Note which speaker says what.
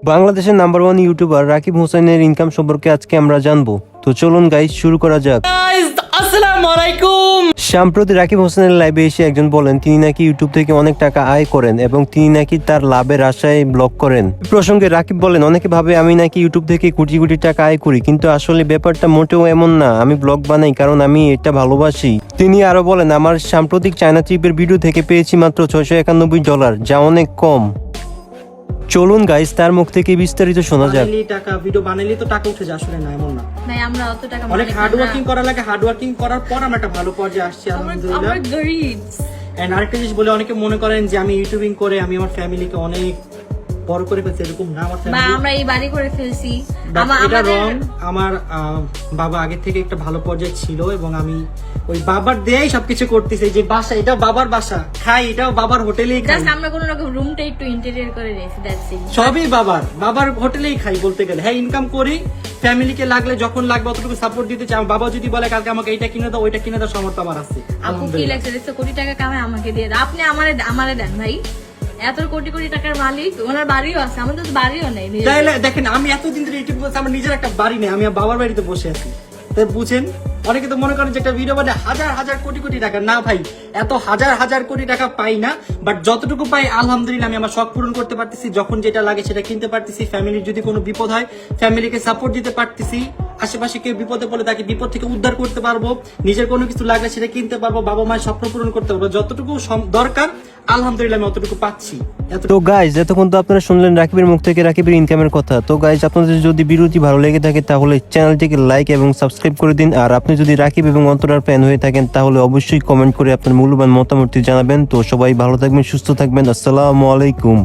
Speaker 1: বাংলাদেশের number 1 YouTuber Rakib হোসেনের income সম্পর্কে আজকে আমরা জানবো। তো চলুন গাইস শুরু করা যাক।
Speaker 2: আসসালামু আলাইকুম।
Speaker 1: সম্প্রতি রাকিব হোসেনের লাইভে এসে একজন বলেন তিনি নাকি ইউটিউব থেকে অনেক টাকা আয় করেন এবং তিনি নাকি তার লাভের আশায় ব্লগ করেন। এই প্রসঙ্গে রাকিব বলেন, অনেকে ভাবে আমি নাকি ইউটিউব থেকে কোটি কোটি টাকা আয় করি, কিন্তু আসলে ব্যাপারটা মোটেও এমন না। আমি ব্লগ বানাই কারণ আমি এটা ভালোবাসি। তিনি আরো বলেন, আমার সাম্প্রতিক চায়না ট্রিপের ভিডিও থেকে পেয়েছি মাত্র $691, যা অনেক কম। চলুন গাইস তার মুখ থেকে বিস্তারিত শোনা যাক।
Speaker 2: টাকা ভিডিও বানাইলে তো টাকা উঠে যায়, আসলে না এমন না।
Speaker 3: নাই আমরা অত টাকা
Speaker 2: অনেক হার্ড ওয়ার্কিং করা লাগে, হার্ড ওয়ার্কিং করার পর আমরা একটা ভালো পর্যায়ে আসছি আলহামদুলিল্লাহ।
Speaker 3: আমরা গরিব।
Speaker 2: এন্ড আরেকটা জিনিস বলে অনেকে মনে করেন যে আমি ইউটিউবিং করে আমি আমার ফ্যামিলিকে অনেক বড় করে ফেলছি, এরকম না। আমার
Speaker 3: বা
Speaker 2: ফ্যামিলি
Speaker 3: আমরা এই বাড়ি করে ফেলছি।
Speaker 2: এটা রং। আমার বাবা আগে থেকে একটা ভালো পর্যায়ে ছিল এবং আমি ওই বাবার দেয়াই সবকিছু করতেছি। যে বাসা, এটাও বাবার বাসা, খাই এটাও বাবার হোটেলেই খাই।
Speaker 3: জাস্ট আমরা কোনো রকম রুমটা একটু ইন্টেরিয়র করে রেখেছি, দ্যাটস ইট।
Speaker 2: সবই বাবার হোটেলেই খাই বলতে গেলে। হ্যাঁ, ইনকাম করি, ফ্যামিলিকে লাগলে যখন লাগবে অতটুকু সাপোর্ট দিতে চাই। আমার বাবা যদি বলে কালকে আমাকে এইটা কিনে দাও, ওইটা কিনে দাও, সামর্থ্য আমার আছে
Speaker 3: আপু কি
Speaker 2: আলহামদুলিল্লাহ।
Speaker 3: লাগছে দেখছো, কোটি টাকা কামায় আমাকে দিয়ে দাও। আপনি আমারে দেন ভাই, এত কোটি কোটি টাকার মালিক, ওনার বাড়িও আছে, আমাদের তো বাড়িও নেই।
Speaker 2: তাইলে দেখেন, আমি এতদিন ধরে ইউটিউব করছি, আমার নিজের একটা বাড়ি নেই, আমি আমার বাবার বাড়িতে বসে আছি। তাই বুঝেন, অনেকে তো মনে করেন যে একটা ভিডিও বানায় হাজার হাজার কোটি কোটি টাকা। না ভাই, এত হাজার হাজার কোটি টাকা পাই না, বাট যতটুকু পাই আলহামদুলিল্লাহ আমি আমার শখ পূরণ করতে পারতেছি। যখন যেটা লাগে সেটা কিনতে পারতেছি। ফ্যামিলির যদি কোনো বিপদ হয় ফ্যামিলিকে সাপোর্ট দিতে পারতেছি। আশেপাশে কেউ বিপদে পড়লে তাকে বিপদ থেকে উদ্ধার করতে পারবো। নিজের কোনো কিছু লাগলে সেটা কিনতে পারবো, বাবা মায়ের স্বপ্ন পূরণ করতে পারবো। যতটুকু দরকার আলহামদুলিল্লাহ আমি অতটুকু পাচ্ছি।
Speaker 1: তো গাইজ এতক্ষণ তো আপনারা শুনলেন রাকিবের মুখ থেকে রাকিবের ইনকামের কথা। তো গাইজ আপনাদের যদি ভিডিওটি ভালো লেগে থাকে তাহলে চ্যানেলটিকে লাইক এবং সাবস্ক্রাইব করে দিন। আর আপনি যদি রাকিব এবং অন্তরার ফ্যান হয়ে থাকেন তাহলে অবশ্যই কমেন্ট করে আপনার মূল্যবান মতামতটি জানাবেন। তো সবাই ভালো থাকবেন, সুস্থ থাকবেন। আসসালামু আলাইকুম।